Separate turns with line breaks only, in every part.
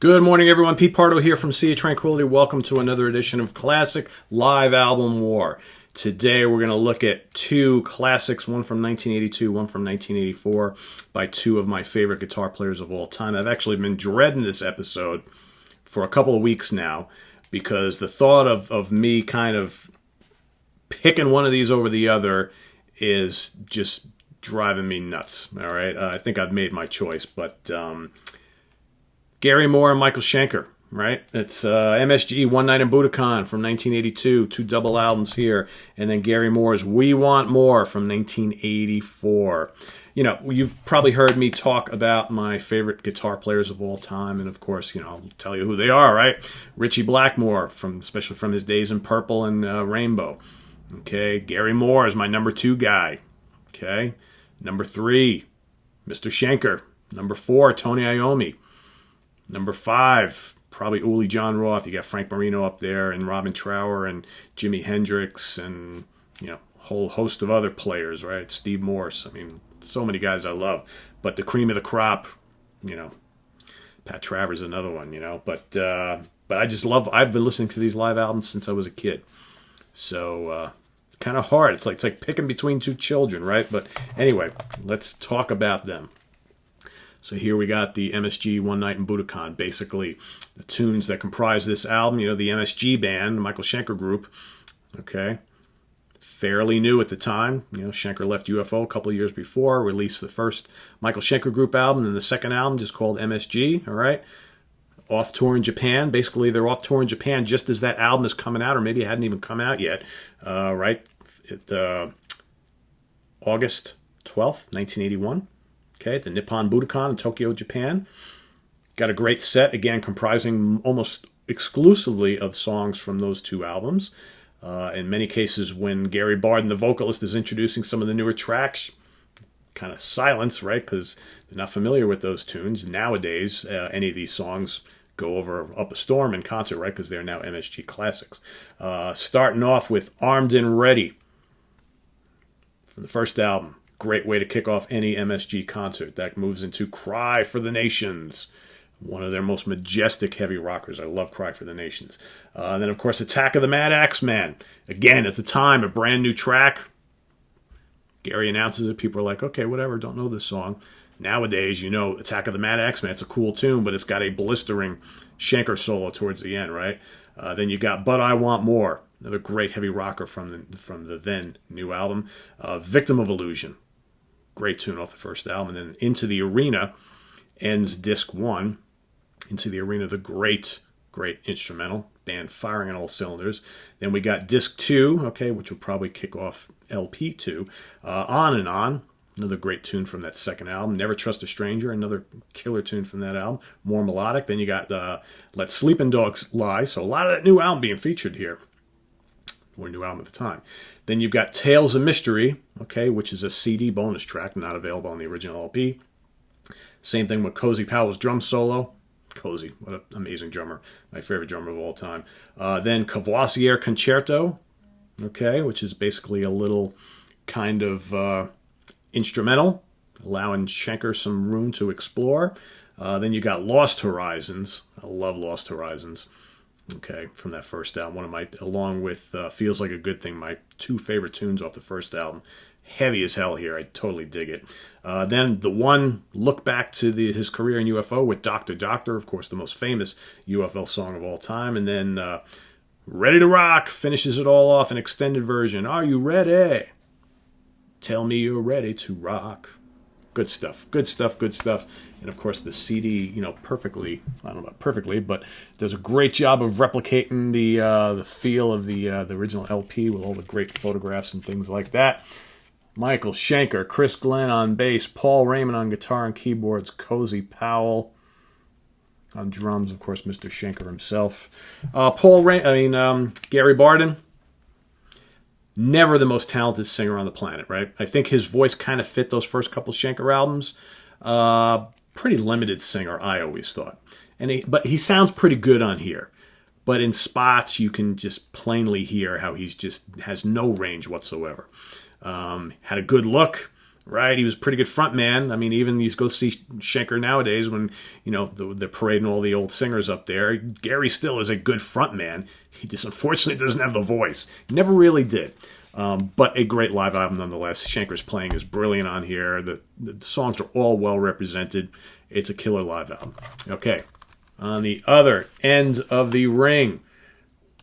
Good morning, everyone. Pete Pardo here from Sea of Tranquility. Welcome to another edition of Classic Live Album War. Today we're going to look at two classics, one from 1982, one from 1984, by two of my favorite guitar players of all time. I've actually been dreading this episode for a couple of weeks now because the thought of me kind of picking one of these over the other is just driving me nuts. All right, I think I've made my choice, but Gary Moore and Michael Schenker, right? It's Msg One Night and Budokan from 1982, two double albums here, and then Gary Moore's We Want More from 1984. You know, you've probably heard me talk about my favorite guitar players of all time, and of course, you know, I'll tell you who they are, right? Richie Blackmore, especially from his days in Purple and Rainbow. Okay, Gary Moore is my number 2 guy. Okay, number 3, Mr. Schenker. Number 4, Tony Iommi. Number 5, probably Uli John Roth. You got Frank Marino up there, and Robin Trower, and Jimi Hendrix, and you know, a whole host of other players, right? Steve Morse. I mean, so many guys I love. But the cream of the crop, you know, Pat Travers, another one, you know. But I just love. I've been listening to these live albums since I was a kid, so kind of hard. It's like picking between two children, right? But anyway, let's talk about them. So here we got the Msg One Night and Budokan, basically the tunes that comprise this album. You know, the MSG band, the Michael Schenker Group, okay, fairly new at the time. You know, Schenker left UFO a couple of years before, released the first Michael Schenker Group album, and the second album just called MSG, all right? Off tour in Japan. Basically, they're off tour in Japan just as that album is coming out, or maybe it hadn't even come out yet, right? August 12th, 1981. Okay, the Nippon Budokan in Tokyo, Japan. Got a great set, again, comprising almost exclusively of songs from those two albums. In many cases, when Gary Barden, the vocalist, is introducing some of the newer tracks, kind of silence, right? Because they're not familiar with those tunes. Nowadays, any of these songs go over up a storm in concert, right? Because they're now MSG classics. Starting off with Armed and Ready from the first album. Great way to kick off any MSG concert. That moves into Cry for the Nations, one of their most majestic heavy rockers. I love Cry for the Nations. Then, of course, Attack of the Mad Axeman. Again, at the time, a brand new track. Gary announces it. People are like, okay, whatever, don't know this song. Nowadays, you know, Attack of the Mad Axeman, it's a cool tune, but it's got a blistering Schenker solo towards the end, right? Then you got But I Want More, another great heavy rocker from the then new album. Victim of Illusion. Great tune off the first album. And then Into the Arena ends disc 1. Into the Arena, the great instrumental. Band firing on all cylinders. Then we got disc 2, okay, which will probably kick off LP 2. On and On, another great tune from that second album. Never Trust a Stranger, another killer tune from that album. More melodic. Then you got Let Sleeping Dogs Lie. So a lot of that new album being featured here. Or new album at the time. Then you've got Tales of Mystery, okay, which is a CD bonus track, not available on the original LP. Same thing with Cozy Powell's drum solo. Cozy, what an amazing drummer. My favorite drummer of all time. Then Courvoisier Concerto, okay, which is basically a little kind of instrumental, allowing Schenker some room to explore. Then you got Lost Horizons. I love Lost Horizons. Okay, from that first album, one of my, along with Feels Like a Good Thing, my 2 favorite tunes off the first album. Heavy as hell here, I totally dig it. Then the one look back to his career in UFO with Dr. Doctor, of course, the most famous UFO song of all time. And then Ready to Rock finishes it all off, an extended version. Are you ready? Tell me you're ready to rock. Good stuff, good stuff, good stuff. And of course the CD, you know, perfectly, I don't know about perfectly, but does a great job of replicating the feel of the original LP with all the great photographs and things like that. Michael Schenker, Chris Glenn on bass, Paul Raymond on guitar and keyboards, Cozy Powell on drums, of course, Mr. Schenker himself. Gary Barden, never the most talented singer on the planet, right? I think his voice kind of fit those first couple Schenker albums. Pretty limited singer, I always thought. But he sounds pretty good on here. But in spots, you can just plainly hear how he's just has no range whatsoever. Had a good look, right? He was a pretty good front man. I mean, even you go see Schenker nowadays when, they're parading all the old singers up there. Gary still is a good front man. He just unfortunately doesn't have the voice. He never really did. But a great live album nonetheless. Schenker's playing is brilliant on here. The songs are all well represented. It's a killer live album. Okay. On the other end of the ring,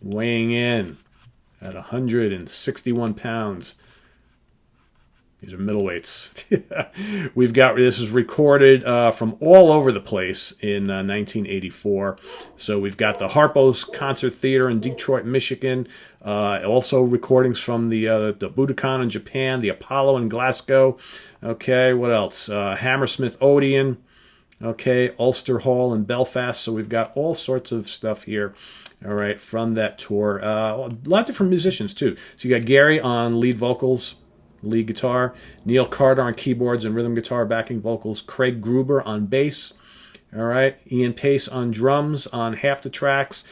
weighing in at 161 pounds. These are middleweights. This is recorded from all over the place in 1984. So we've got the Harpo's Concert Theater in Detroit, Michigan. Also recordings from the Budokan in Japan, the Apollo in Glasgow. Okay, what else? Hammersmith Odeon. Okay, Ulster Hall in Belfast. So we've got all sorts of stuff here. All right, from that tour. A lot of different musicians, too. So you got Gary on lead vocals, lead guitar, Neil Carter on keyboards and rhythm guitar, backing vocals, Craig Gruber on bass, all right, Ian Pace on drums on half the tracks,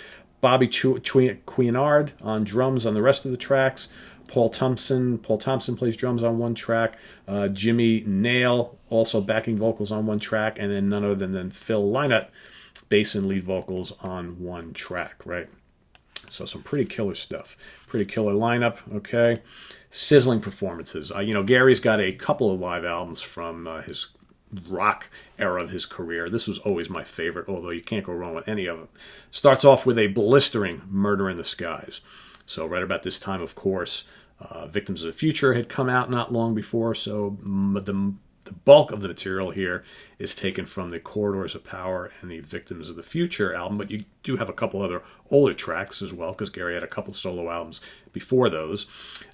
Bobby Chouinard on drums on the rest of the tracks, Paul Thompson plays drums on one track, Jimmy Nail also backing vocals on one track, and then none other than Phil Lynott, bass and lead vocals on one track, right? So some pretty killer stuff. Pretty killer lineup, okay? Sizzling Performances. Gary's got a couple of live albums from his rock era of his career. This was always my favorite, although you can't go wrong with any of them. Starts off with a blistering Murder in the Skies. So right about this time, of course, Victims of the Future had come out not long before, so the bulk of the material here is taken from the Corridors of Power and the Victims of the Future album, but you do have a couple other older tracks as well, because Gary had a couple solo albums before those.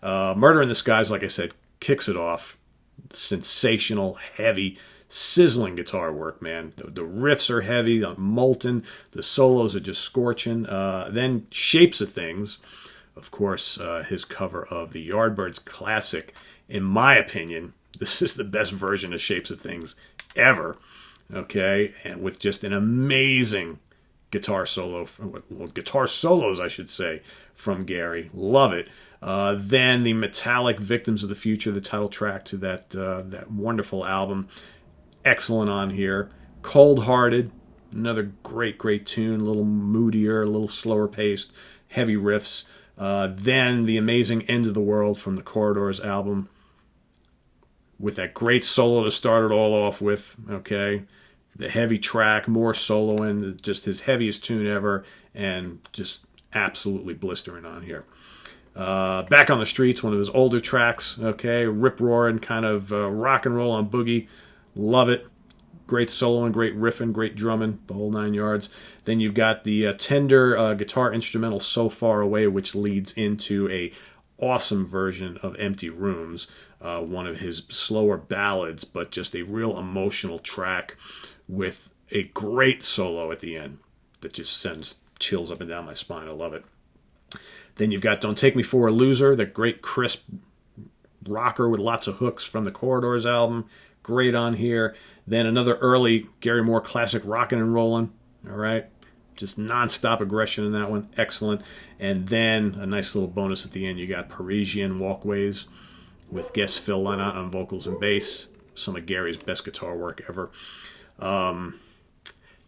Murder in the Skies, like I said, kicks it off. Sensational, heavy, sizzling guitar work, man. The riffs are heavy, molten. The solos are just scorching. Then Shapes of Things, of course, his cover of the Yardbirds classic. In my opinion, this is the best version of Shapes of Things ever, okay? And with just an amazing guitar solos, I should say, from Gary. Love it. Then the metallic Victims of the Future, the title track to that wonderful album. Excellent on here. Cold Hearted, another great tune, a little moodier, a little slower paced, heavy riffs. Then the amazing End of the World from the Corridors album, with that great solo to start it all off with, okay? The heavy track, more soloing, just his heaviest tune ever, and just absolutely blistering on here. Back on the Streets, one of his older tracks, okay? Rip-roaring, kind of rock and roll on boogie. Love it. Great soloing, great riffing, great drumming, the whole 9 yards. Then you've got the tender guitar instrumental So Far Away, which leads into a awesome version of Empty Rooms, one of his slower ballads, but just a real emotional track with a great solo at the end that just sends chills up and down my spine. I love it. Then you've got Don't Take Me For a Loser, the great crisp rocker with lots of hooks from the Corridors album. Great on here. Then another early Gary Moore classic, Rockin' and Rollin'. All right. Just nonstop aggression in that one. Excellent. And then a nice little bonus at the end. You got Parisian Walkways with guest Phil Lynott on vocals and bass. Some of Gary's best guitar work ever.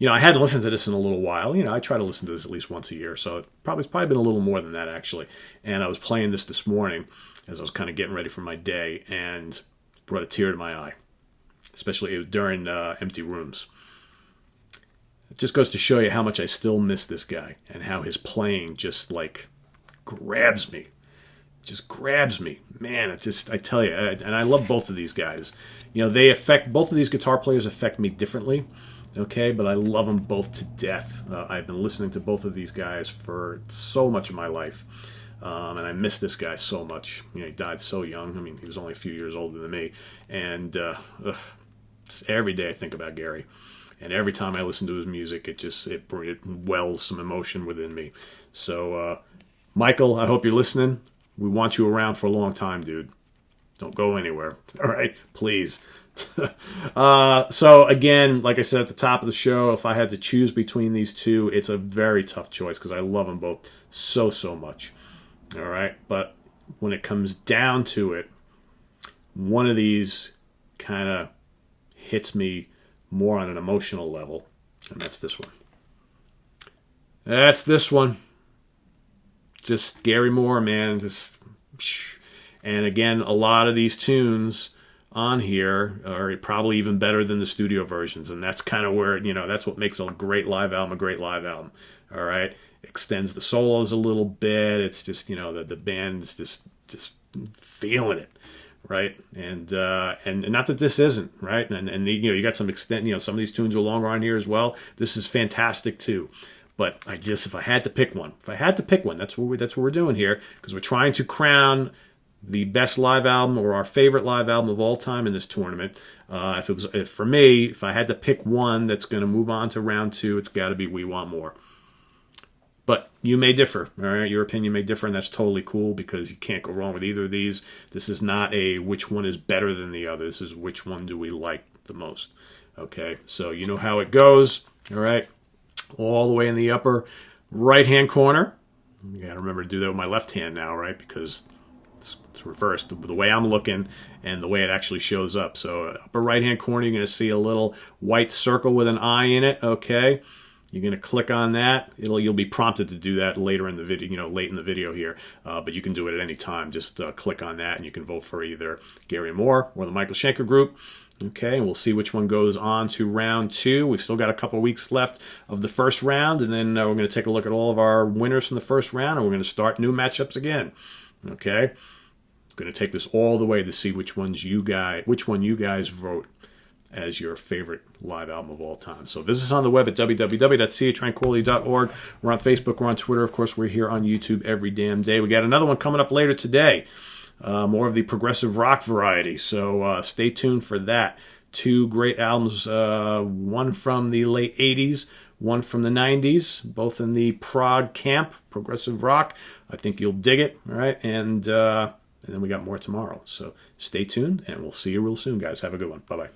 I hadn't listened to this in a little while. I try to listen to this at least once a year. So it's probably been a little more than that, actually. And I was playing this morning as I was kind of getting ready for my day and brought a tear to my eye, especially during Empty Rooms. It just goes to show you how much I still miss this guy and how his playing just grabs me. Just grabs me. Man, I tell you, and I love both of these guys. Both of these guitar players affect me differently, okay, but I love them both to death. I've been listening to both of these guys for so much of my life, and I miss this guy so much. He died so young. I mean, he was only a few years older than me, and every day I think about Gary. And every time I listen to his music, it wells some emotion within me. So, Michael, I hope you're listening. We want you around for a long time, dude. Don't go anywhere. All right? Please. So, again, like I said at the top of the show, if I had to choose between these two, it's a very tough choice because I love them both so much. All right? But when it comes down to it, one of these kind of hits me more on an emotional level, and that's this one. That's this one. Just Gary Moore, man. And again, a lot of these tunes on here are probably even better than the studio versions, and that's kind of where, that's what makes a great live album a great live album. All right, extends the solos a little bit. It's just, the band is just feeling it, right? And not that this isn't, right? And you got some extent. Some of these tunes are longer on here as well. This is fantastic too. But if I had to pick one, that's what we're doing here, because we're trying to crown the best live album or our favorite live album of all time in this tournament. For me, if I had to pick one that's going to move on to round 2, it's got to be We Want More. But you may differ, all right? Your opinion may differ, and that's totally cool, because you can't go wrong with either of these. This is not a which one is better than the other. This is which one do we like the most, okay? So you know how it goes, all right? All the way in the upper right-hand corner. You got to remember to do that with my left hand now, right? Because it's reversed, the way I'm looking and the way it actually shows up. So upper right-hand corner, you're going to see a little white circle with an eye in it, okay? You're going to click on that. You'll be prompted to do that later in the video, late in the video here. But you can do it at any time. Just click on that, and you can vote for either Gary Moore or the Michael Schenker Group. Okay, and we'll see which one goes on to round 2. We've still got a couple of weeks left of the first round, and then we're going to take a look at all of our winners from the first round, and we're going to start new matchups again. Okay, going to take this all the way to see which one you guys vote as your favorite live album of all time. So visit us on the web at www.seatranquility.org. We're on Facebook, we're on Twitter, of course, we're here on YouTube every damn day. We got another one coming up later today. More of the progressive rock variety, so stay tuned for that. 2 great albums, one from the late 80s, one from the 90s, both in the prog camp, progressive rock. I think you'll dig it, all right? And then we got more tomorrow. So stay tuned, and we'll see you real soon, guys. Have a good one. Bye-bye.